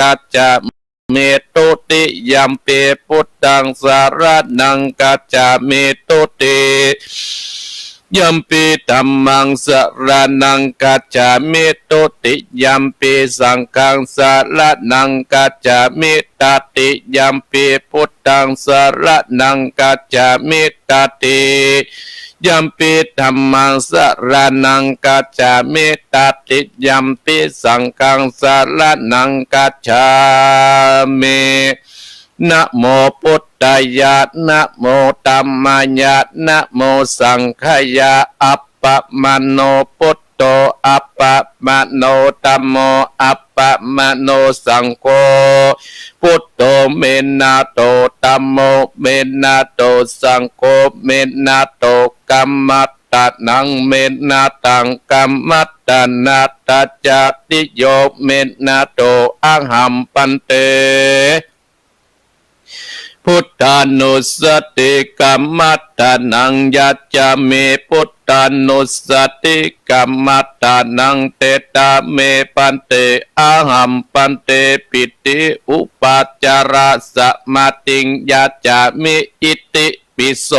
กัจจาเมตุติยัมปีพุทธังสารนังกัจจาเมตุติยัมปีธัมมังสารนังกัจจามิตุติยัมปีสังฆังสารนังกัจจามิตติยัมปีพุทธังสารนังกัจจามิตติยัมปีธัมมังสารนังกัจจามิตติยัมปีสังฆังสารนังกัจจามินะโมพุทธายะนะโมธัมมายะนะโมสังฆายะอัปปะมโนพุทโธอัปปะมโนธัมโมอัปปะมโนสังโฆพุทโธเมนะโตธัมโมเมนะโตสังโฆเมนะโตกัมมัตตะนังเมนะตังกัมมัตตนาตัจจติโยเมนะโตอะหัมปันเตพุทธานุสติกัมมัตตานังยัจจามิพุทธานุสติกัมมัตตานังเตตาเมปันเตอะหัมปันเตปิติอุปัจจาระสมาติงยัจจามิอิติปิโส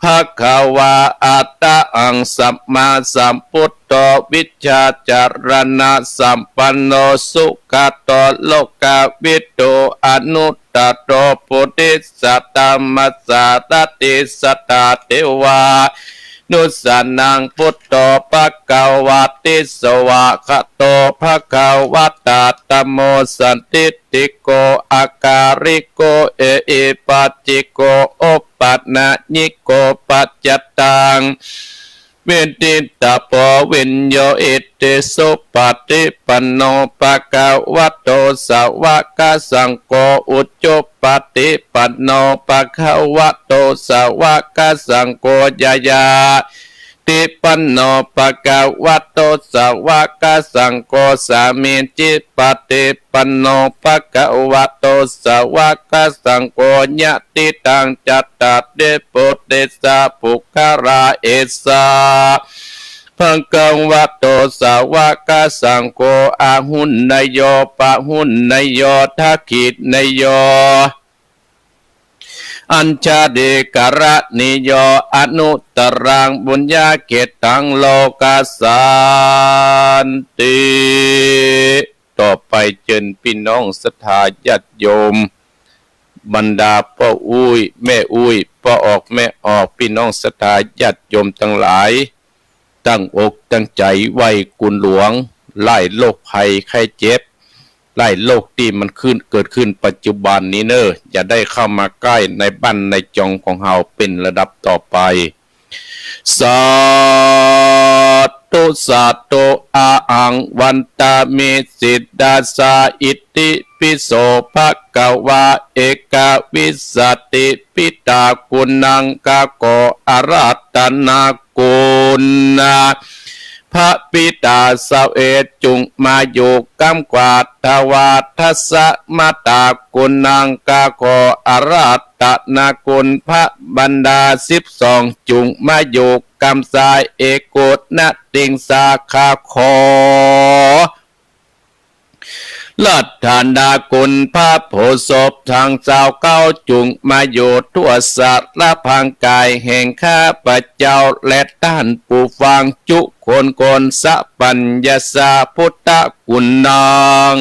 ภะคะวะอะระหังสัมมาสัมพุทโธวิชชาจารณะสัมปันโนสุขโตโลกวิทูอนุตตโตปุถิสัตตมัสสะตติสัตตเทวานุสานังพุทโธภะคะวะติสวะคะโตภะคะวะตาธัมโมสันทิฏฐิโกอาการิโกเอหิปัสสิโกโอปัฏนะญิโกปัจจตังเวทิตาโพวิญโยอิติสุปฏิปันโนภะคะวะโตสาวกสังโฆอุจจุปฏิปันโนภะคะวะโตสาวกสังโฆยายาติปันโนภะคะวะโตสาวกสังโฆสามิจิปฏิปันโนภะคะวะโตสาวกสังโฆญาติตังจัตตาเดปุเตสะปุคาราเอสาภังกังวัตโตสาวกสังโฆอาหุนนโยปะหุนนโยทักขินโยอัญชาเดกระนิโยอนุตรังบุญญาเกตังโลกาสันติต่อไปเชิญพี่น้องศรัทธาญาติโยมบรรดาพ่ออุ้ยแม่อุ้ยพ่อออกแม่ออกพี่น้องศรัทธาญาติโยมทั้งหลายตั้งอกตั้งใจไหวกุลหลวงไล่โรคภัยไข้เจ็บไล่โรคที่มันเกิดขึ้นปัจจุบันนี้อย่าได้เข้ามาใกล้ในบ้านในจองของเฮาเป็นระดับต่อไปสาธุสาธุอาหังวันตามิสิทธาสาอิติปิโสภะคะวะเอกวิสสติปิตากุณังกะโกอารัตนากุณาพระปิตาสาวเอจุงมาอยู่กำกวาดทวาทัสสะมาตากุณังกะโกอารัตนากุลพระบรรดา12จุงมาอยู่กำสายเอกุตนะติงสาขาขอลัดฐานดากุลพระโพศพทางเจ้าเก้าจุงมาอยู่ทั่วสัตว์ละพังกายแห่งข้าพเจ้าและท่านผู้ฟังจุคนสัปัญญาสาพุทธคุณนาง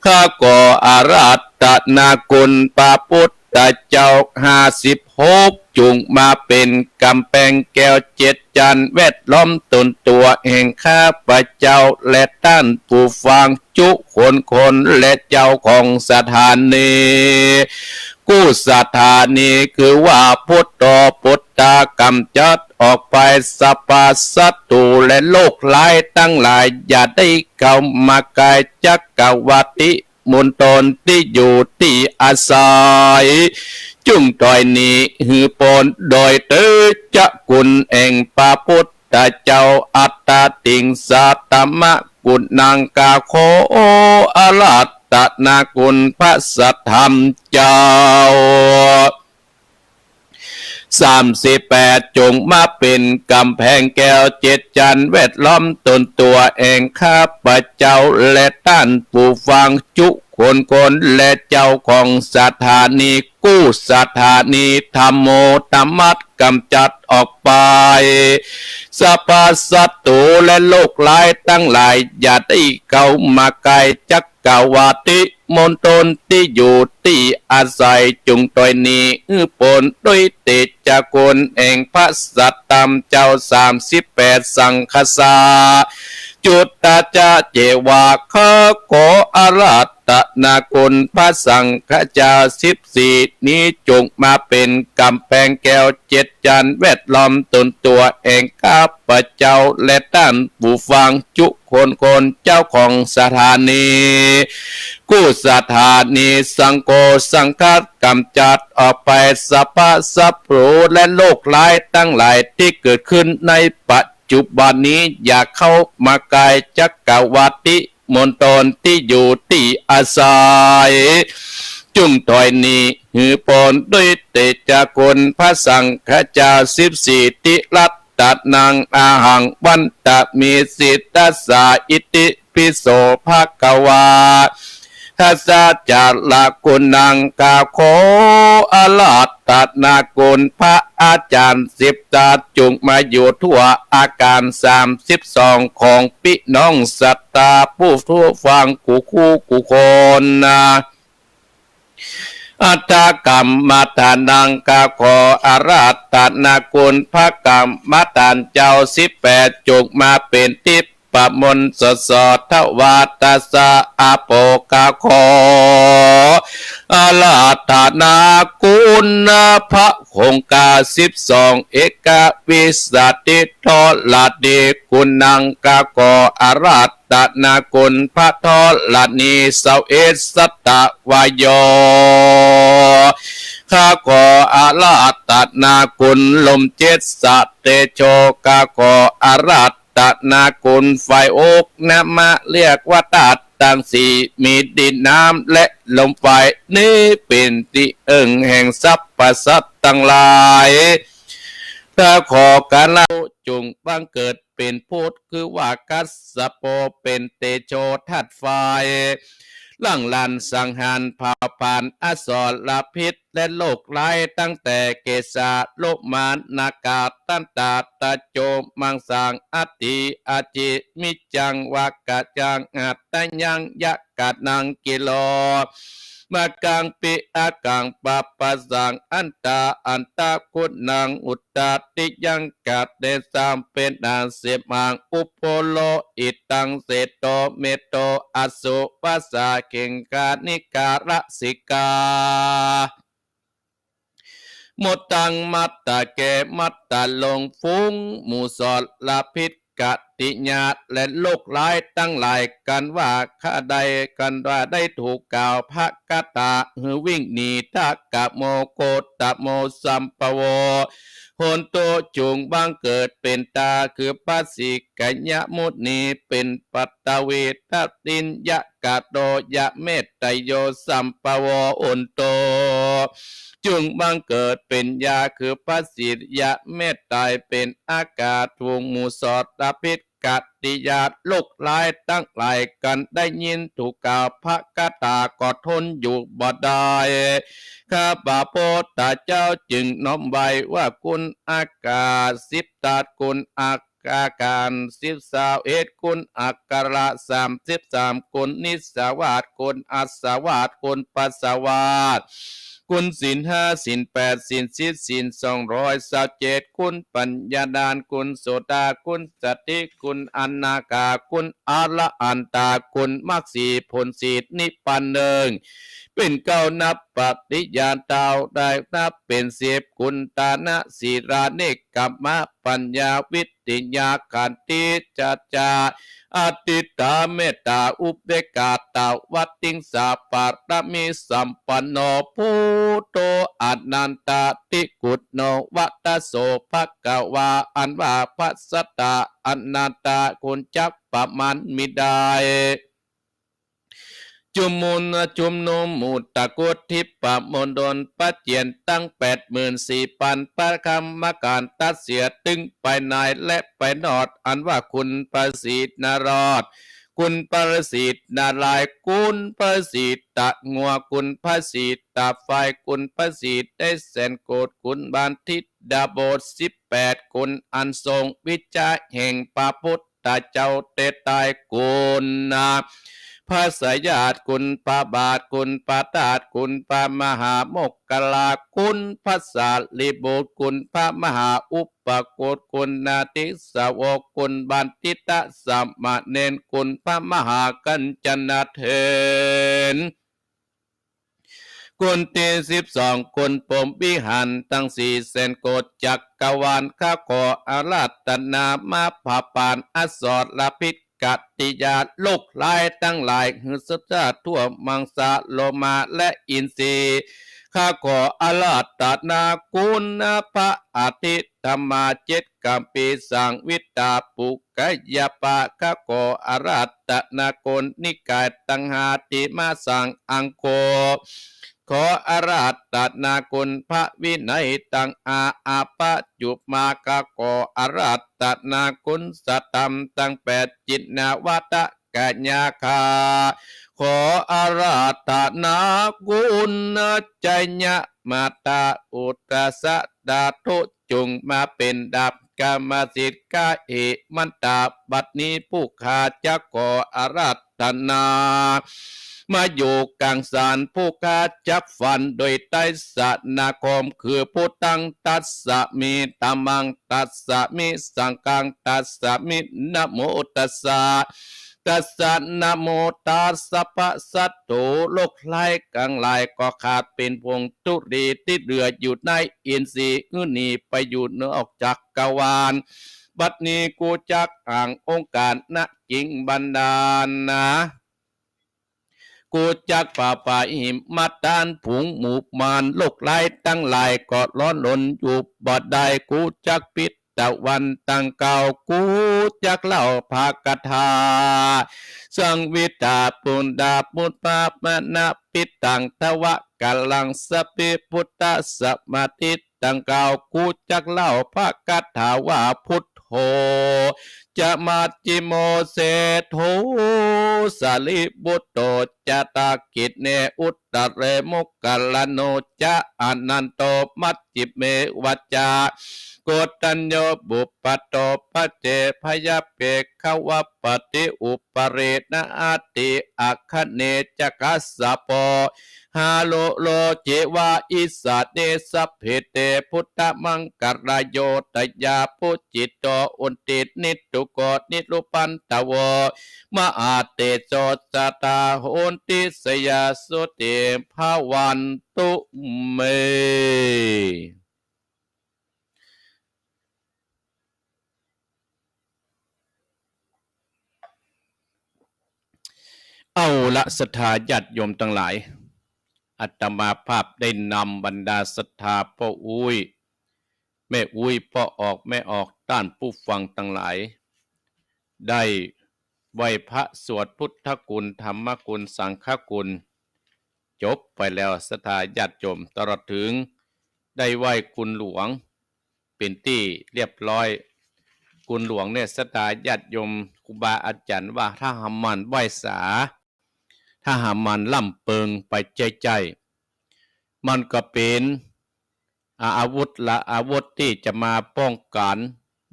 ข้าก็อาราธนาคุณพระพุทธเจ้า56จุงมาเป็นกำแพงแก้ว7จันแวดล้อมตนตัวแห่งข้าพเจ้าและท่านผู้ฟังจุคนและเจ้าของสถานีกู้สถานีคือว่าพุทโธพุทธากำจัดออกไปสัพพสัตตุและโลกหลายตั้งหลายอย่าได้เข้ามาใกล้จักรวรรดิมณฑลที่อยู่ที่อาศัยจุ่มต่อยนี้หือปนโดยเตจะกุลแห่งพระพุทธเจ้าอัตตติงสัตตมะกุณนังกาโคอารัตนากุลพระสัทธรรมเจ้า 38จงมาเป็นกำแพงแก้ว7จันทร์แวดล้อมตนตัวเองข้าพเจ้าและท่านผู้ฟังจุคนและเจ้าของสถานีกู้สถานีธรรมโมธรรมัดกำจัดออกไปสัพพสัตตุและโลกหลายตั้งหลายอย่าได้เข้ามาไกลจักกวาติมณฑลที่อยู่ที่อาศัยจงตอยนี้ปนด้วยเตจักรแห่งพระสัตตมเจ้า38สังคสาจุตตาจาเจวาคะโกอาราตนาคุณพระสังฆเจ้า14นี้จงมาเป็นกำแพงแก้ว7จันทร์แวดล้อมตนตัวเองข้าพเจ้าและท่านผู้ฟังจุคนเจ้าของสถานีกู้สถานีสังโฆสังฆัดกำจัดออกไปสัพพะสัพพรูและโลกหลายตั้งหลายที่เกิดขึ้นในปัจจุบันนี้อย่าเข้ามาไกลจักรวาติมณฑลที่อยู่ที่อาศัยจุงถอยนี้หือปนด้วยเตจากลพระสังฆเจ้า14ติรัตตนางอาหังวันตะมีสิทธัสสะอิติปิโสภะวาทัสสะจาระกุณังกาโคอลาตนากุลพระอาจารย์10ตาจุงมาอยู่ทั่วอาการ32ของพี่น้องสัตตาผู้ทั่วฟังกูคนนะอัตตกรรมฐานังกาโคอาราตนากุลพระกรรมฐานเจ้า18จุงมาเป็นทิพปมนสสทวาตาสะอาโปกาโคอาลาธนากุณพระคงกา12เอกวิสัติโทลาเดกุณังกาโกอาราตนากุลพระทลานีเสาเอสตะวายโยข้าขออาราตนากุลลมเจ็ดสะเตโชกาขออาราตนากุลไฟโอกนะมะเรียกว่าตัดตั้งสี่มีดินน้ำและลมไฟนี้เป็นที่แห่งทรัพย์สัตว์ทั้งหลายถ้าขอการละจงบังเกิดเป็นพุทธคือว่ากัสสโปเป็นเตโชทัดไฟหลังลันสังหารเผ่าผ่านอสรพิษและโลกร้ายตั้งแต่เกษาโลมานนากาตันตาตะโจมังสังอติอาจิมิจังวากะจังอัตตัญญังยะกะนังกิโลมากังปิอากังปะปะสังอันตาคุณนังอุตตติยังกัดเดสามเป็นนางเสมังอุปโพโลอิตังเสโตเมโตอสุปัสสะเข่งกานิการะสิกาหมดตังมัตตะเกมัตตะลงฟุ้งหมู่สอดลาพิษกติญาตและโลกหลายตั้งหลายกันว่าข้าใดกันว่าได้ถูกกล่าวพระกตาหือวิ่งหนีทักกะโมโกตะโมสัมปโวโหนโตจุงบังเกิดเป็นตาคือปัสสิกัญญมุนีเป็นปัตตเวทัตตินยะกะโตยะเมตไตโยสัมปโวโอนโตจึงบังเกิดเป็นยาคือปัสสิยะเมตไตเป็นอากาศวงหมู่สอดตาพิษกัตติยาโลกหลายตั้งหลายกันได้ยินถูกกล่าวพระกตาก็ทนอยู่บ่ได้ข้าพระโพธิเจ้าจึงน้อมไว้ว่าคุณอากาศ10 ตาคุณอาการ13คุณอักขระ33คุณนิสวาสคุณอัสวาสคุณปัสสวาสคุณศีล5ศีล8ศีล10ศีล227คุณปัญญาดานคุณโสดาคุณสติคุณอนาคาคุณอรหันตาคุณมรรคสีผลสีนิพพานหนึ่งเป็นเก้านับปฏิญาณเตาได้นับเป็น10คุณตานะสีราเนกกัมมะปัญญาวิติญาขันติจัจจาอติตาเมตตาอุเบกขาตาวัตติงสาปาตมิสัมปันโนพุทโธอนันตติกุตโนวัตโสภกวาอันว่าพัสสตาอนันตาคุณจักปะมันมิได้ จุมมุนจุมนุมมุตตะกุทิปะมณฑลปะเจียนตั้ง84,000ประคำมาการตัดเสียตึงไปในและไปนอดอันว่าคุณประสิทธิ์นารอดคุณประสิทธิ์นาลายคุณประสิทธิ์ตะงัวคุณประสิทธิ์ตาไฟคุณประสิทธิ์ได้แสนโกดคุณบานทิดาโบส18คุณอันทรงวิจาแห่งพระพุทธเจ้าเตตายคุณนาพระสยาตคุณพระบาทคุณพระตาดคุณพระมหาโมกขลาคุณพระสารีบุตรคุณพระมหาอุปโกฏคุณนาติสาวกคุณบันทิตะสัมมาเนนคุณพระมหากัญจนาเถรกุณตี12กุณปมวิหารตั้ง400,000โกฏจักกวาลข้าขออาราธนามาผาปานอสรลพิษกัตติยาโลกหลายตั้งหลายหือสัจจะทั่วมังสาโลมาและอินทรีข้าขออาราธนาคุณพระอาทิตย์ธรรมา7 กัมปีสังวิตาปุกยปะข้าขออาราธนาคุณนิกายตังหาติมาสังอังโคขออาราธนาคุณพระวินัยตังอาปะจุมากะขออาราธนาคุณสตัมตัง8จิตนาวัตกัญญาคาขออาราธนาคุณใจญะมาตาอุตสะดาทุจุงมาเป็นดับกรรมสิทธิ์กาเอมันตาบัดนี้ผู้ขาจะขออาราธนามาอยู่กลางสารผู้กาจักฟันโดยใต้สนาคมคือผู้ตั้งตัสสะมีตัมมังตัสสะมิสังกังตัสสะมินะโมตัสสะตัสสะนะโมตัสสะปะสัตโตโลกไหลกลางไหลก็ขาดเป็นพวงทุรีที่เรืออยู่ในอินทรีย์หนีไปอยู่เนื้อออกจากกวาลบัดนี้กูจักอ่างองค์การณจิงบันดาลนะกูจักป่าป่าหิมมาตานผุงหมู่มานโลกไหลตั้งหลายก็ร้อนหลนอยู่บ่ได้กูจักปิดตะวันตั้งเก่ากูจักเล่าภากถาสังวิตาปุณดาปุตปาปนะปิตังทวะกัลลังสปิพุทธสมาธิตั้งเก่ากูจักเล่าภากถาว่าพุทโธจะมาจิโมเสโทสาลิบุตโตจะตากิจเนอุตตะเรมุกกัลโนจะอนันโตมัจจิเมวัจจาโกตัญโยบุปปโตปเจพยเปกขวปฏิอุปเรนะอาติอัคเนจกัสสะโปฮาโลโลเจวาอิสาเดสัพเพเตพุทธมังกรโยตยาปุจิตโตอุนตินิตุโกนิรุปันตวมะอาเตโจจตาโหนติสยาสุติภาวันตุเมเอาละศรัทธาญาติโยมทั้งหลายอาตมาภาพได้นำบรรดาศรัทธาพ่ออุ้ยแม่อุ้ยพ่อออกแม่ออกต้านผู้ฟังทั้งหลายได้ไหว้พระสวดพุทธคุณธรรมคุณสังฆคุณจบไปแล้วศรัทธาญาติโยมตลอดถึงได้ไหว้คุณหลวงเป็นที่เรียบร้อยคุณหลวงเนี่ยศรัทธาญาติโยมครูบาอาจารย์ว่าถ้าหามันไหว้สาถ้าหามันล่ำเปิงไปใจมันก็เป็นอาวุธละอาวุธที่จะมาป้องกัน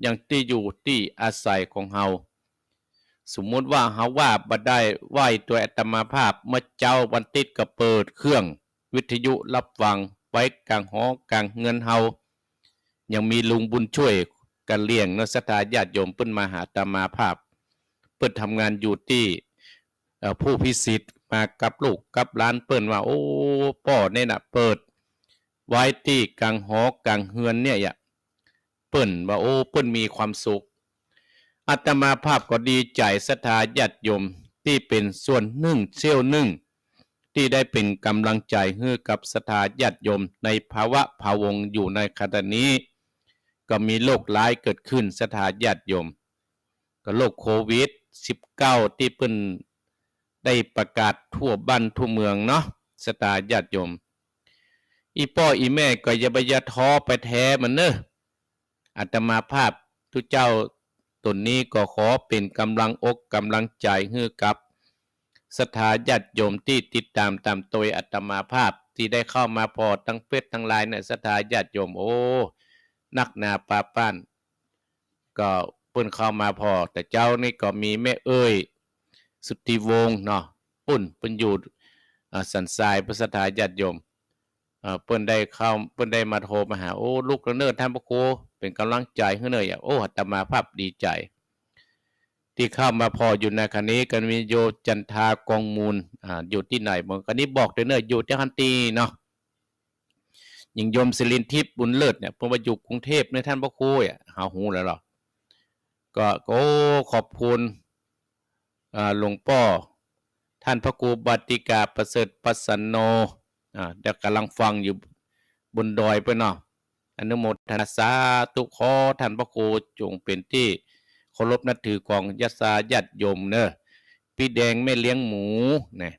อย่างที่อยู่ที่อาศัยของเฮาสมมุติว่าเฮาว่าบ่ได้ไหวตัวอาตมาภาพเมื่อเจ้าวันติดก็เปิดเครื่องวิทยุรับฟังไว้กลางหอกลางเงินเฮายังมีลุงบุญช่วยกันเลี้ยงนักศรัทธาญาติโยมเปิ้นมาหาอาตมาภาพเปิ้นทำงานอยู่ที่ผู้พิสิทธิ์มากับลูกกับหลานเปิ้นว่าโอ้พ่อเนี่ยน่ะเปิดไว้ที่กลางหอกลางเฮือนเนี่ยเปิ้นว่าโอ้เปิ้นมีความสุขอาตมาภาพก็ดีใจศรัทธาญาติโยมที่เป็นส่วนหนึ่งเสี้ยวหนึ่งที่ได้เป็นกำลังใจให้กับศรัทธาญาติโยมในภาวะพะวงอยู่ในขณะนี้ก็มีโรคร้ายเกิดขึ้นศรัทธาญาติโยมก็โรคโควิด -19 ที่เปิ้น ได้ประกาศทั่วบ้านทั่วเมืองเนาะสตาญาติโยมอีพ่ออีแม่ก็อย่าไปยะท้อไปแท้มันเนอะอาตมาภาพทุกเจ้าตนนี้ก็ขอเป็นกำลังอกกำลังใจให้กับศรัทธาญาติโยมที่ติดตามตัวอาตมาภาพที่ได้เข้ามาพอทั้งเฟซทั้งไลน์เนี่ยศรัทธาญาติโยมโอ้นักหนาปาป้านก็เปิ้นเข้ามาพอแต่เจ้านี่ก็มีแม่เอ้ยสุทธิวงศ์เนาะเปิ้นอยู่สันทรายพระศรัทธาญาติโยมเปิ้นได้มาโทรมาหาโอ้ลูกระเนิดท่านพระครูเป็นกำลังใจให้เนยโอ้อาตมาภาพดีใจที่เข้ามาพออยู่ในคันนี้กันมีโยจันทากองมูลอยู่ที่ไหนบางคันนี้บอกเนยอยู่ที่ฮันตีเนาะยิงโยมศิรินทิพย์บุญเลิศเนี่ยเพิ่นมาอยู่กรุงเทพในท่านพระครูหาหูแล้วหรอก็โอ้ขอบคุณหลวงพ่อท่านพระครูบัติกาประเสริฐปัสสันโนเดี๋ยวกำลังฟังอยู่บนดอยไปเนาะอนุโมทนาสาธุขอท่านพระครูจงเป็นที่เคารพนับถือของญาติญาติโยมเนอะพี่แดงแม่เลี้ยงหมูเนี่ย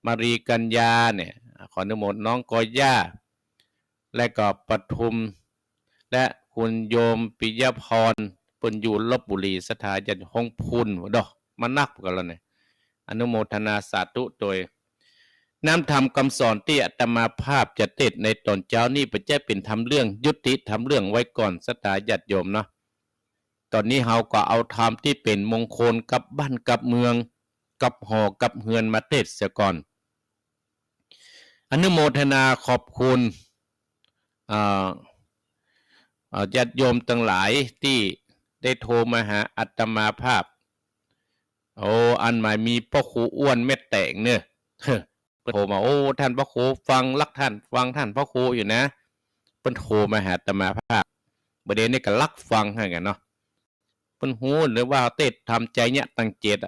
มารีกัญญาเนี่ยขออนุโมทน้องกอย่าและก็ปทุมและคุณโยมปิยพรปนอยู่ลบบุรีสถาญาติห้องพุนดอกมานักกันแล้วเนี่ยอนุโมทนาสาธุโดยน้ำธรรมคำสอนที่อาตมาภาพจะเทศในตอนเช้านี้ประเจ้เป็นทำเรื่องยุติทำเรื่องไว้ก่อนสถาญาติโยมเนาะตอนนี้เฮาก็เอาธรรมที่เป็นมงคลกับบ้านกับเมืองกับหอกับเฮือนมาเทศเสียก่อนอนุโมทนาขอบคุณญาติโยมทั้งหลายที่ได้โทรมาหาอาตมาภาพโอ้อันหมายมีพ่อครูอ้วนเม็ดแตงเนี่ยโทรมาโอ้ท่านพ่อครูฟังรักท่านฟังท่านพ่อครูอยู่นะเพิ่นโทรมาหาอาตมาภาพประเด็นนี้ก็รักฟังให้กันเนาะเพิ่นฮู้หรือว่าเทศทำใจเนี่ยตั้งเจต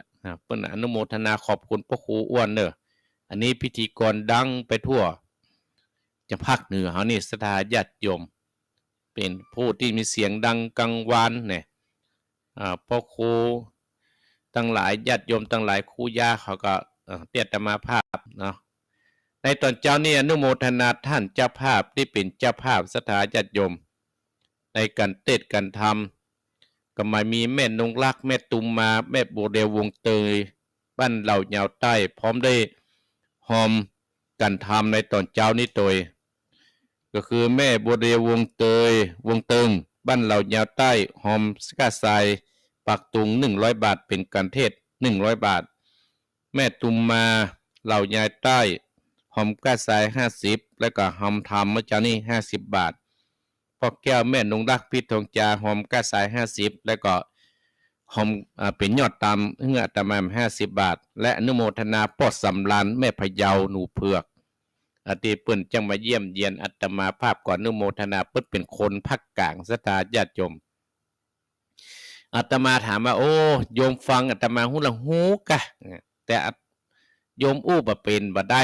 เพิ่นอนุโมทนาขอบคุณพ่อครูอ้วนเนอะอันนี้พิธีกรดังไปทั่วจะภาคเหนือเฮานี่ศรัทธาญาติโยมเป็นผู้ที่มีเสียงดังกังวานเนี่ยพ่อครูตั้งหลายญาติโยมตั้งหลายครูย่าเขาก็เทศมาภาพเนาะในตอนเจ้านี่อนุโมทนาท่านเจ้าภาพที่เป็นเจ้าภาพศรัทธาญาติโยมในการเทศการทำก็มามีแม่นงรักแม่ตุมมาแม่โบเดววงเตยบ้านเหล่ายาวใต้พร้อมได้หอมกันทำในตอนเจ้านี้โดยก็คือแม่โบเดววงเตยวงเติงบ้านเหล่ายาวใต้หอมสกาไซปักตุง100 บาทเป็นการเทศ100 บาทแม่ตุมมาเหล่ายาวใต้หอมก้าไซ50แล้วก็หอมทำเมื่อเจ้านี้50 บาทพ่อแก้วแม่นงรักพิทองจาหอมก้าไซ50แล้วก็หอมเป็นยอดตามเงื่อตาม50 บาทและอนุโมทนาปอดสำรานแม่พะเยาหนูเผือกที่เปิ้นจังมาเยี่ยมเยียนอาตมาภาพก่อนอนุโมทนาเปิ้นเป็นคนภาคกลางศรัทธาญาติโยมอาตมาถามว่าโอ้โยมฟังอาตมาฮู้ละฮู้กะแต่โยมอู้บ่เป็นบ่ได้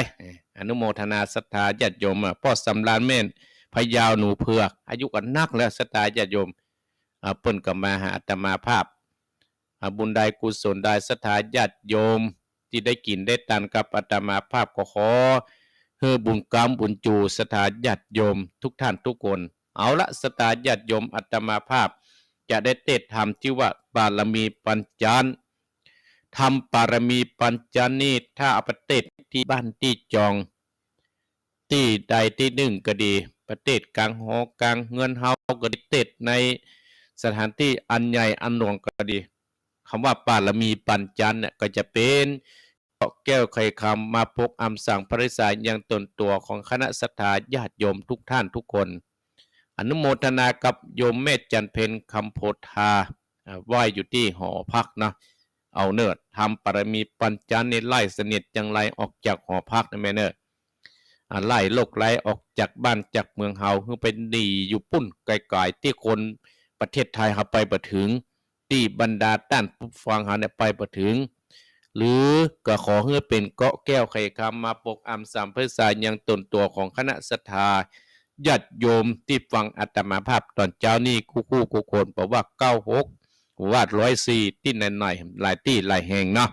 อนุโมทนาศรัทธาญาติโยมพ่อสำรานแม่นพะเยาหนูเผือกอายุก็นักแล้วศรัทธาญาติโยมเปิ้นก็มาหาอาตมาภาพบุญใดกุศลใดศรัทธาญาติโยมที่ได้กินได้ทานกับอาตมาภาพก็ขอเฮือบุญกรรมบุญจูศรัทธาญาติโยมทุกท่านทุกคนเอาละศรัทธาญาติโยมอาตมาภาพจะได้เทศธรรมชื่อว่าบารมีปัญจานทำบารมีปัญจานนี้ถ้าเอาไปเทศที่บ้านที่จองที่ใดที่หนึ่งก็ดีประเทศกลางหอกลางเงินเฮาก็ได้เทศในสถานที่อันใหญ่อันหลวงก็ดีคำว่าบารมีปัญจานเนี่ยก็จะเป็นเกาะแก้วไขคำมาพกอำสั่งปริสายยังตนตัวของคณะศรัทธาญาติโยมทุกท่านทุกคนอนุโมทนากับโยมแม่จันเพ็ญคำโพธาไหว้อยู่ที่หอพักนะเอาเนิดทำปรมีปัญจานนี่ไล่สนิทจังไรออกจากหอพักนะแม่เนิดไล่โลกไล่ออกจากบ้านจากเมืองเฮาเพื่อไปหนีอยู่ปุ้นไกลๆที่คนประเทศไทยเขาไปบ่ถึงที่บรรดาต้านผู้ฟังเขาเนี่ยไปบ่ถึงหรือก็ขอให้เป็นเกาะแก้วไขคำมาปกอำสามเพื่อสายยังตนตัวของคณะศรัทธาญาติโยมที่ฟังอาตมาภาพตอนเช้านี้คู่คนบอกว่า96ว่า104ที่ไหนๆหลายที่หลายแห่งเนาะ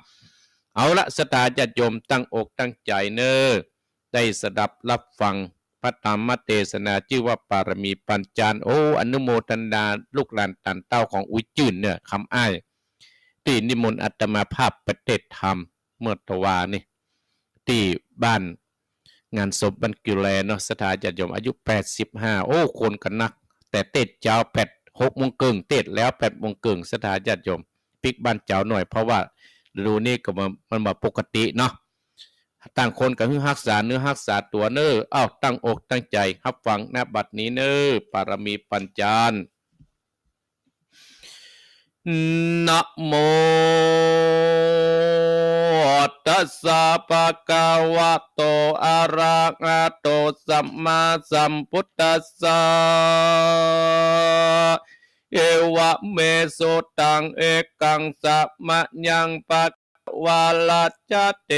เอาละสถาญาติโยมตั้งอกตั้งใจเนอได้สดับรับฟังพระธรรมเทศนาชื่อว่าปารมีปัญจานโอ้อนุโมทนาลูกหลานตันเต้าของอุยจื่นเนี่ยคำอ้ายที่นิมนต์อาตมาภาพประเทศธรรมเมื่อตะวานี่ที่บ้านงานศพบันกิแลเนาะสถาญาติโยมอายุ85โอ้คนกันนักแต่เตศเจ้า6 โมงครึ่งเตศแล้ว8 โมงครึ่งสถาญาติโยมปิกบ้านเจ้าหน่อยเพราะว่าฤดูนี้ก็มันมาปกติเนาะต่างคนก็คือรักษาเนื้อรักษาตัวเนอ้าวตั้งอกตั้งใจรับฟังณบัดนี้เนปารมีปัญจานนะโมตัสสะภะคะวะโตอะระหะโตสัมมาสัมพุทธัสสะเอวะเมโสตังเอกังสัมมะยังปะวาลาจเต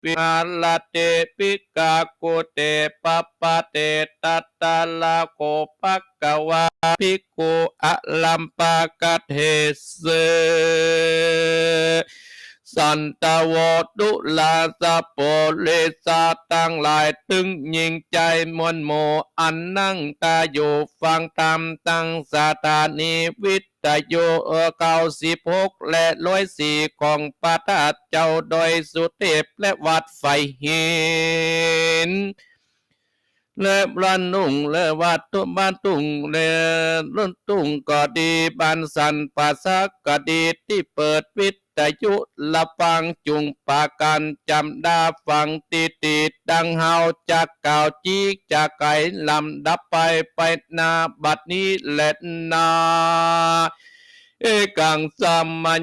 วิมาลาเตปิกาโกเตปะปะเตตัตตาลาโกภะคะวะภิกขุอะลัมปะกะเทเสสันตวตุลาสะโปเลสาตั้งหลายตึงยิงใจมวลโมอันนั่งตาอยู่ฟังธรรมตั้งสถานีวิทยุ96และ104ของพระธาตุเจ้าดอยสุเทพและวัดไฟหินและบ้านนุ่งและวัดตุบ้านตุงและรุ่นตุงก็ดีบ้านสันป่าสักก็ดีที่เปิดวิทยุละฟังจุงปากันจำดาฟังติดดังเฮาจากเก่าจีกจากไก่ลำดับไปนาบัดนี้และนาเอกังสัมมัญ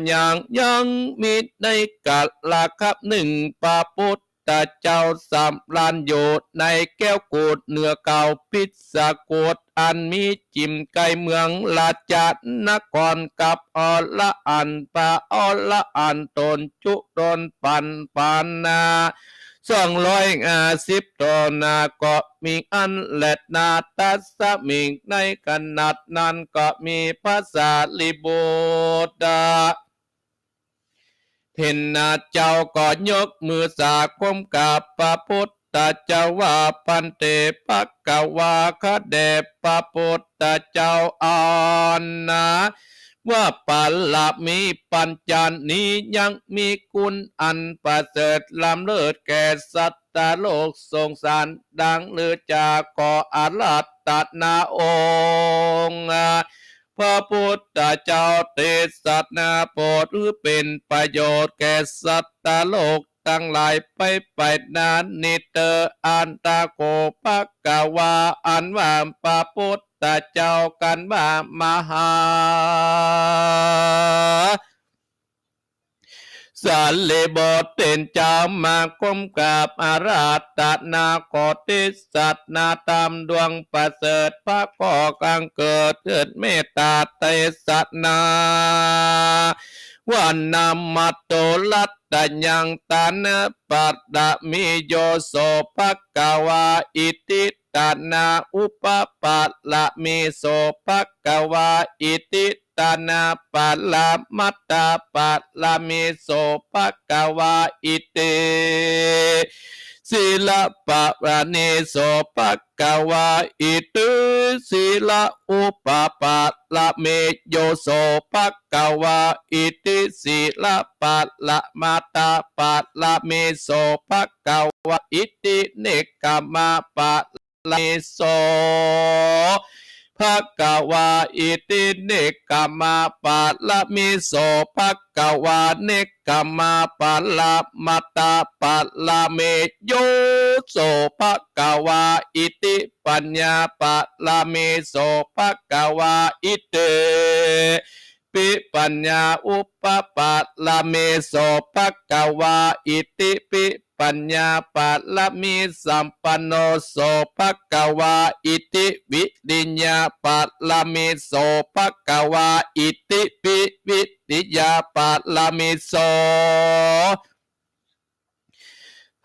ยังมีในกัลละครับ1ปาปุตตะเจ้า3 ล้านโยชน์ในแก้วโกดเนื้อเก่าพิษสะโกดอันมีจิมไก่เมืองลาจัดนครกับอละอันปะอละอันตนจุตนปันปานนา250 ตนนาก็มีอันและนาตัสสมิงในขนาดนั้นก็มีภาษาลิบูดาเห็นนาเจ้าก็ยกมือสาคมกับพระพุทธเจ้าว่าปันเตภกวาคะเดพระพุทธเจ้าอ่อนนะว่าปัลลมีปัญจานี้ยังมีคุณอันประเสริฐล้ำเลิศแก่สัตว์โลกสงสารดังเลือจากก่ออาราตนาองค์พระพุทธเจ้าเทศนาโปรดเป็นประโยชน์แก่สัตว์โลกทั้งหลายไปนานนิเตออันตาโกภกวาอันว่าพระพุทธเจ้ากันว่ามหาสาเลบทเป็นเจ้ามาคมกับอาราตนาโกติสัตนาตามดวงประเสริฐพระก่อกังเกิดเกิดเมตตาเตสัตนาวันนามัตโตลัตตยังตานปัตตมิโยโสภควาอิติตานาอุปปัตละมิโสภควาอิติตานาปัลลามัตตาปัลลามิโสภควาอิติศีลปะรานิโสภควาอิติศีลอุปปัตละเมโยโสภควาอิติศีลปัลละมัตตาปัลละเมโสภควาอิติเนกขมะปัลละเมโสภควาอิติเนกขมะปัลละมิโสภควาเนกขมะปัลละมัตตาปัลละเมโยโสภควาอิติปัญญาปัลละเมโสภควาอิเตปิปัญญาอุปปัตละเมโสภควาอิติปิปัญญาปัลละมิสัมปันโนโสภควาอิติวิริญญาปัลละมิโสภควาอิติปิวิริยาปัลละมิโส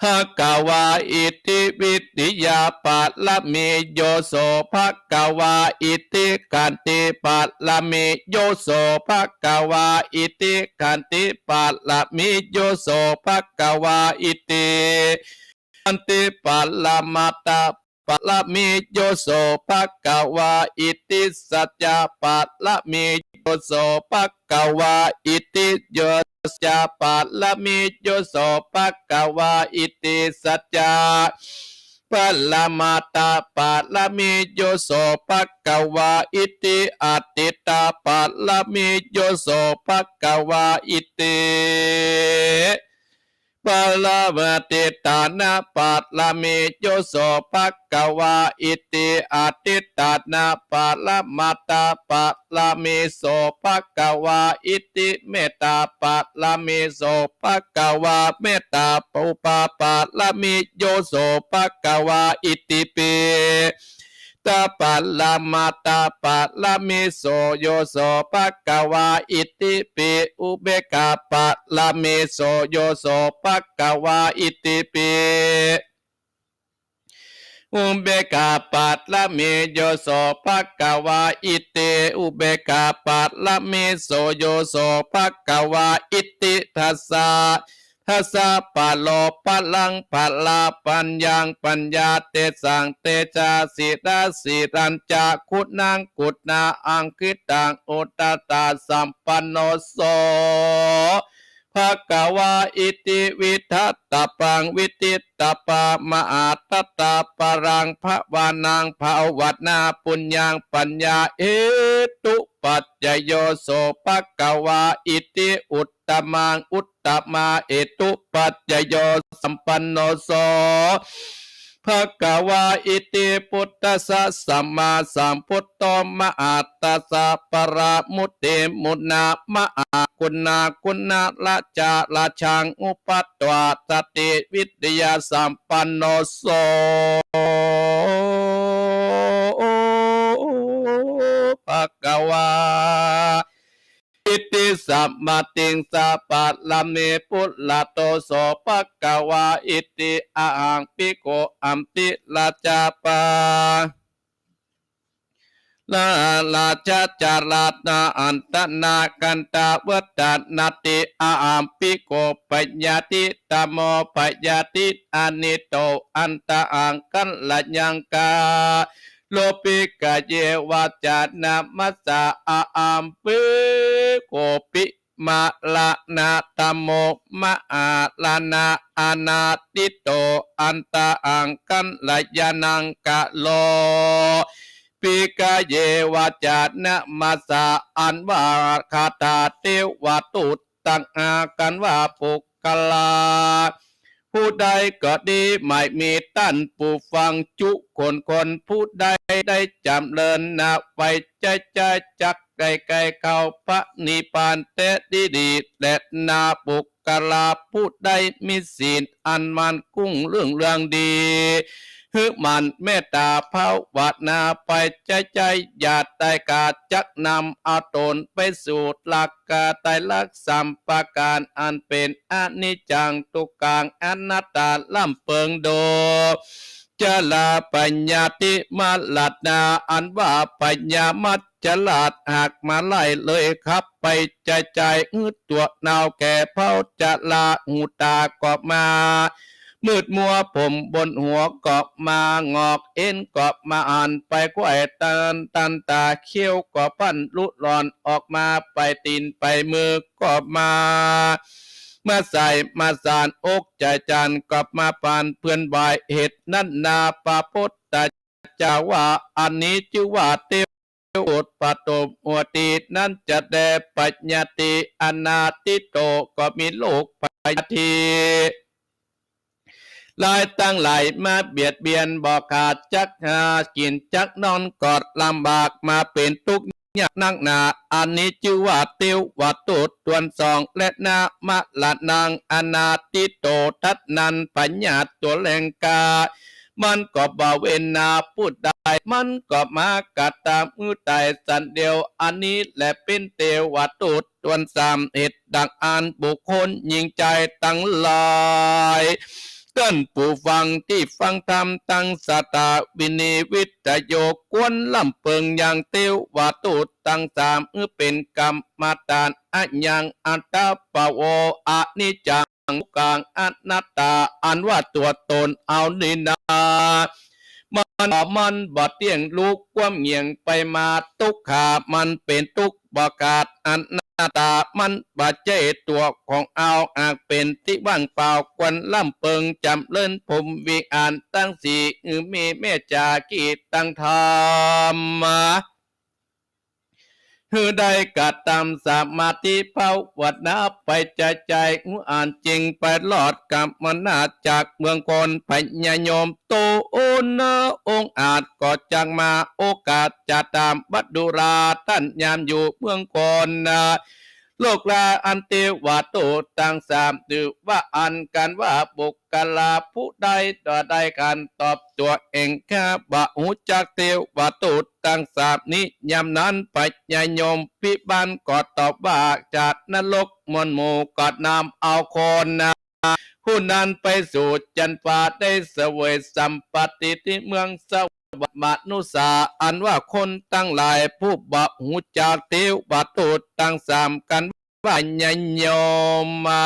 ภกวาอิติวิติยาปัตละเมโยโสภกวาอิติกันติปัตละเมโยโสภกวาอิติกันติปัตละเมโยโสภกวาอิติกันติปัตละมาตาปัละเมโยโสภกวาอิติสัจจปัละเมโยโสภกวาอิติโยจาปัลละมิโยโสภกวาอิติสัจจาปัลละมาตาปัลละมิโยโสภกวาอิติอัตติตาปัลละมิโยโสภกวาอิติปัลละวะติตานาปัลละมิโยโสภกวาอิติอัตติตานาปัลละมาตาปัลละมิโสภกวาอิติเมตตาปัลละมิโสภกวาเมตตาปุปาปัลละมิโยโสภกวาอิติปิตาปัลละมาตาปัลละมิโสโยโสภกวาอิติปิอุเบกาปัลละมิโสโยโสภกวาอิติปิอุเบกาปัตละเมโยโสภกวาอิติอุเบกาปัตละเมโสโยโสภกวาอิติทัสสะทัสสะปะโลปะลังปะลาปัญญังปัญญาเตสังเตจาสิตาสิรัญจาคุนังกุณาอังคิตังอุตตตาสัมปันโนโสภกวาอิติวิทัตตปังวิติตปามหาทัตตปรังภวานังภวัตนาปุญญังปัญญาเอตุปัจจโยโสภกวาอิติอุตตมังอุตตมาเอตุปัจจโยสัมปันโนโสภกวาอิติพุทธัสสะสัมมาสัมพุทโธมะอาตัสสะปรามุตเตมุนามะอาคุณาละจาละชังอุปัตตวาสติวิทยาสัมปันโนโสภกวาอิติสัมมาติงสะปัลละเมปุลละโตโสภกวาอิติอะหังปิโกอัมติลาจาปาลาลาจาจารานาอันตนากันตาวัตนาติอะหังปิโกปัญญาติตโมปัญญาติอานิโตอันตะอังกันละยังกาโลปิกะเยวาจานามัสสะอาอัมปิโกปิมาลานาตโมมะอาลานาอานาติโตอันตะอังกันละยานังกะโลปิกะเยวาจานะมัสสะอันวาคาตาเทวตุตังอากันว่าปุกกลาผู้ใดก็ดีไม่มีตั้นผู้ฟังจุคนผู้ใดได้จำเริญนาไปใจจักไกลเข้าพระนิพพานเตดีและนาปุกกลาผู้ใดมีศีลอันมันกุ้งเรื่องดีฮึมันเมตตาภาวนาไปใจอย่าได้กาจักนำเอาตนไปสู่หลักกาไตรลักษณ์สัมปการอันเป็นอนิจจังทุกขังอนัตตาล่ำเปิงโดจลาปัญญาติมาลัดนาอันว่าปัญญามัจจลาดหากมาไล่เลยครับไปใจตัวหนาวแก่เผาจะลาหูตาก็มามืดมัวผมบนหัวเกาะมางอกเอ็นเกาะมาอ่านไปกวยตันตาเขี้ยวก็ปั้นลุหลอนออกมาไปตีนไปมือก็มาใส่มาสานอกใจจันก็มาปานเพื่อนบายเหตุนั้นนาปาพุทธเจ้าว่าอันนี้ชื่อว่าเทวอุตปโตมอวตีนั้นจะแดปัญญาติอนาติโตก็มีโลกปัญญาติลายตั้งหลายมาเบียดเบียนบอกขาดจักหากินจักนอนกอดลำบากมาเป็นทุกข์ยากนักหนาอันนี้ชื่อว่าเตียววัตตุตวนสองและนามะละนางอนาติโตทัดนันปัญญาตัวแรงกามันก็บ่เวนาพูดได้มันก็มากัดตามมือตายสันเดียวอันนี้แหละเป็นเทวตุตวนสามเหตุดังอันบุคคลยิงใจตั้งหลาย ท่านผู้ฟังที่ฟังธรรมตั้งสตาวินิวิตโยกวนลำเปิงอย่างเตียวว่าตูดตั้งสามเป็นกรรมมาตานอัญญังอัตตาปะโวอะนิจจังกลางอนัตตาอันว่าตัวตนเอานี่นามันบ่เที่ยงลูกความเงียงไปมาทุกขามันเป็นทุกประกาศอันนาตามันบ่ใจตัวของเอาอาจเป็นที่ว่างเปล่าควันล่ำเปิงจำเลิ่นผมวิอ่านตั้งสี่มีเมตจากีตั้งธรรมมาคือได้กัดตามสมาธิภาวนาไปใจอ่านจริงไปหลอดกับมนาจากเมืองคนพญายมโตโอนองอาจก็จังมาโอกาสจะตามบัดดุราท่านยามอยู่เมืองคนโลกลาอันเตวาโตต่างสามตือว่าอันกันว่าบุคคลาผู้ใดต่อใดการตอบตัวเองแค่บะหูจักเทวาโตต่างสามนี้ยามนั้นปัญญายมพิบันก็ตอบว่าจากนรกมนหมู่ก็นำเอาคนผู้นั้นไปสู่จันทราได้เสวยสัมปติที่เมืองสวรรค์มนุษย์อันว่าคนตั้งหลายผู้บะหูจากเทวาโตตั้งสามกันว่าญาโยมมา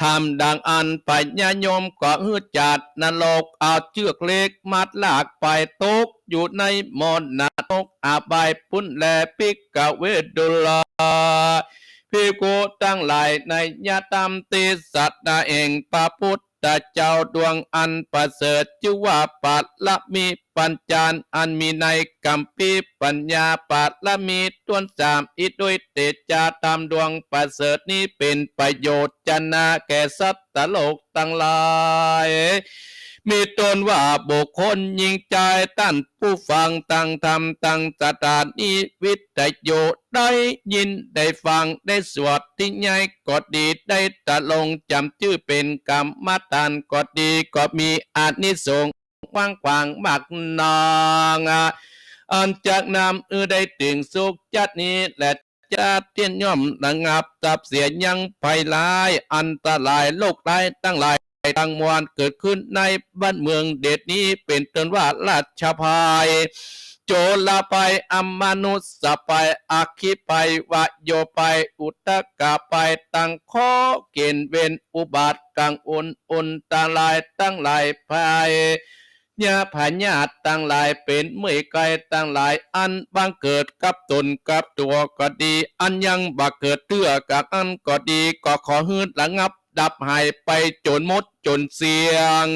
ทำดังอันปัญญาโยมก็ฮือจัดนรกเอาเชือกเล็กมัดลากไปตกอยู่ในมอนนรกอาบายปุ้นแลปิกะเวดุลาพิโกตั้งหลายในญาตามติสัตนาเองพระพุทธเจ้าดวงอันประเสริฐชื่อว่าปัตละมีปัญจานอันมีในกัมพีปัญญาปัตละมีต้นสามอิด้วยเตจาตามดวงประเสริฐนี้เป็นประโยชน์จนะแก่สัตว์โลกทั้งหลายมีตนว่าบุคคลยิงใจท่านผู้ฟังตั้งธรรมตั้งสถานีวิทยุได้ยินได้ฟังได้สวดที่ใหญ่ก็ดีได้ตะลงจำชื่อเป็นกรรมฐานก็ดีก็มีอานิสงส์กว้างมากนองอันจากนำได้ถึงสุขจัดนี้และจะเทียนย่อมระงับตับเสียยังภัยร้ายอันตรายโลกร้ายตั้งหลายตั้งมวลเกิดขึ้นในบ้านเมืองเดชนี้เป็นต้นว่าราชภัยโจรภัยอมนุษย์ภัยอาคิภัยวะโยภัยอุตกะภัยตั้งข้อเกณฑ์เว้นอุบัติกังอุนตาลายตั้งหลายภัยญาพญาตตั้งหลายเป็นเมื่อไกลตั้งหลายอันบังเกิดกับตนกับตัวก็ดีอันยังบังเกิดเตื้อกับอันก็ดีก็ขอฮืดระงับดับหายไปจนหมดจนเสียง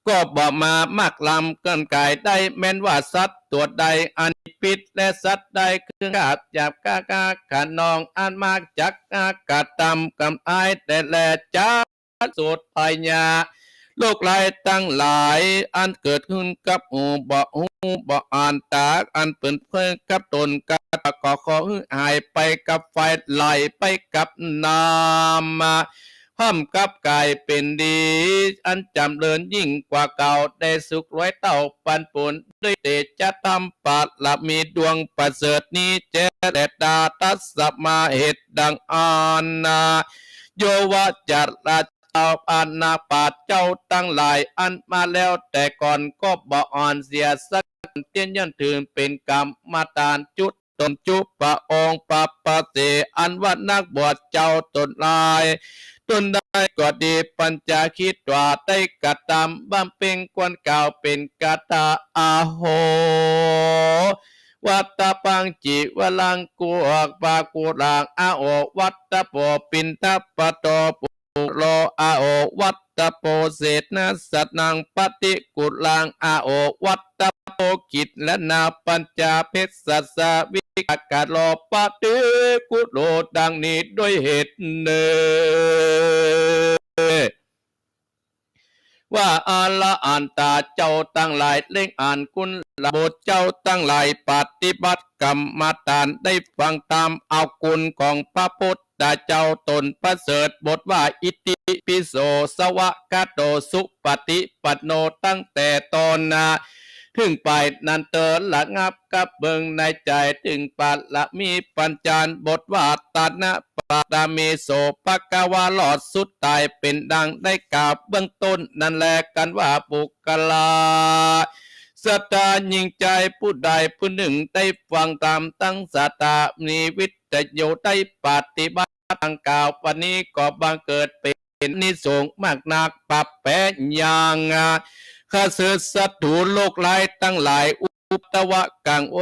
ก็บอกมามากลำเกินกายได้แม้นว่าสัตว์ตัวใดอันปิดและสัตว์ใดคือขาบจับกากาขันนองอันมากจักอากาศตำกำอายแต่แลจ้าสุดปัญญาโลกหลายตั้งหลายอันเกิดขึ้นกับบ่อ่านตาอันเปิ่นเพิ่งกับตนกับก็ขอหายไปกับไฟไหลไปกับน้ำห้อมกับกายเป็นดีอันจำเริญยิ่งกว่าเก่าได้สุขร้อยเต่าปันปุนด้วยเตจะทำปัดละมีดวงประเสริฐนี้เจเลดาตัสมาเหตุดังอานาโยวะจัตราเอาอาณาปาเจ้าตั้งหลายอันมาแล้วแต่ก่อนก็บ่อ่อนเสียสักเตียนยันถึงเป็นกรรมมาตานจุดตนจุปะองปะปะเสอันว่านักบวชเจ้าตนลายตนได้ก็ดีปัญจาคิดว่าได้กระทำบำเพ็ญกวนเก่าเป็นกาตาอาโหวัตตะปังจิวลังกุอกปากุลางอาโอวัตตะโปปินทัปปะโตปุโลอาโอวัตตะโปเศษนะสัตนังปฏิกุลังอาโอวัตตะโปกิจและนาปัญจาเพศสัสวิกากาโลปฏิกุโลดังนี้ด้วยเหตุเนว่าอาละอ่านตาเจ้าตั้งหลายเล่งอ่านคุณละบทเจ้าตั้งหลายปฏิบัติกรรมฐานได้ฟังตามเอาคุณของพระพุทธเจ้าตนประเสริฐบทว่าอิติปิโสสวะกะโตสุปฏิปันโนตั้งแต่ตอนถึงไปนันเตอละงับกับเบิงในใจถึงปัดละมีปัญจานบทว่าตานะ ปาตาเมโสปะกวาหลอดสุดตายเป็นดังได้กล่าวเบื้องต้นนั่นแหละกันว่าปุกลาศรัทธายิ่งใจผู้ใดผู้หนึ่งได้ฟังตามตั้งศรัทธามีวิทโยได้ปฏิบัติดังกล่าววันนี้ก็บังเกิดเป็นนิสงส์มากนักปรับแปะอย่างข้าศึกศัตรูโลกหลายตั้งหลายอุตวะกังอ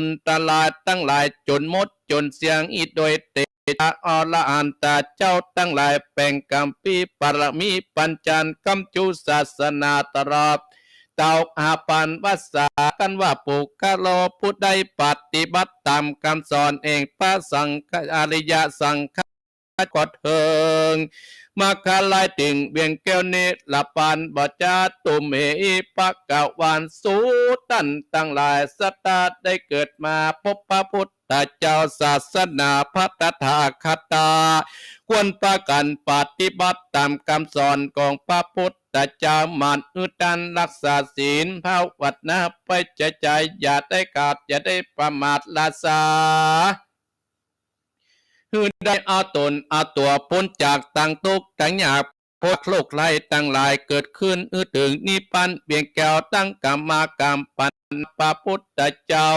นตลาดตั้งหลายจนหมดจนเสียงอีโดยเตชะอรหันตาเจ้าตั้งหลายแป่งกัมปีปรมีปัญจันกัมจุศาสนาตรอบเต่าอาปันวัสสากันว่าปุกะโลผู้ใดปฏิบัติตามคำสอนเองพระสังฆอริยสังฆกอดเทิงมาคาลายติ่งเบียงแก้วเนตละปานบจาตุเมปะกะวานสูตันตั้งหลายสตาได้เกิดมาพบพระพุทธเจ้าศาสนาพระตถาคตาควรประกันปฏิบัติตามคำสอนของพระพุทธเจ้ามันอุตันรักษาศีลภาวนาไปใจอย่าได้ขาดอย่าได้ประมาทละสาคือได้เอาตนเอาตัวพ้นจากต่างทุกข์ต่างยากพวกโลกไล่ตั้งหลายเกิดขึ้นถึงนิพพานเบี่ยงแก้วตั้งกรรมากรรมปันพระพุทธเจ้า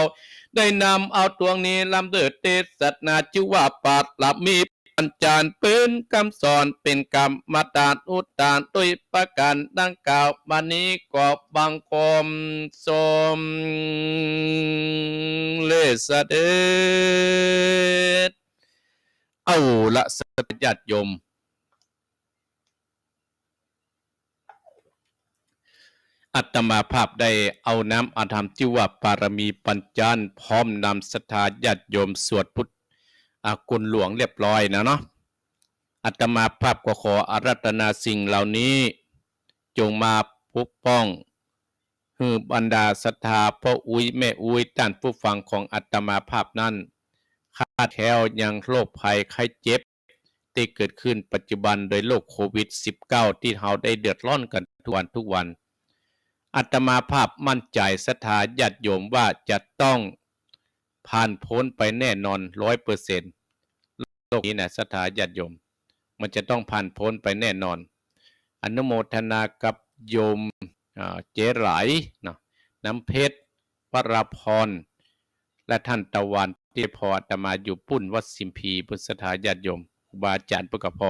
ได้นำเอาตัวนี้ลำเดิดเทศนาชื่อว่าปาฏลมีปัญจานเป็นคำสอนเป็นกรรมตานอุตานตุยประการดังกล่าวมานี้ก็บังคมสมเลสเดชเอาละสัตญาติโยมอาตมาภาพได้เอาน้ำอาธรรมชื่อว่าปารมีปัญจานพร้อมนำศรัทธาญาติโยมสวดพุทธคุณหลวงเรียบร้อยนะเนาะอาตมาภาพก็ขออาราธนาสิ่งเหล่านี้จงมาปกป้องคือบรรดาศรัทธาพ่ออุ้ยแม่อุ้ยท่านผู้ฟังของอาตมาภาพนั้นข้าแถวยังโรคภัยไข้เจ็บที่เกิดขึ้นปัจจุบันโดยโรคโควิด -19 ที่เราได้เดือดร้อนกันทุกวันอาตมาภาพมั่นใจศรัทธาญาติโยมว่าจะต้องผ่านพ้นไปแน่นอน 100%โลกนี้นะศรัทธาญาติโยมมันจะต้องผ่านพ้นไปแน่นอนอนุโมทนากับโยมเจ๊ไหลนะน้ำเพชรวราพรและท่านตะวันที่พออาตมาอยู่ปุ้นวัดสิมพีพุทธศรัทธาญาติโยมครูบาอาจารย์พุทธพร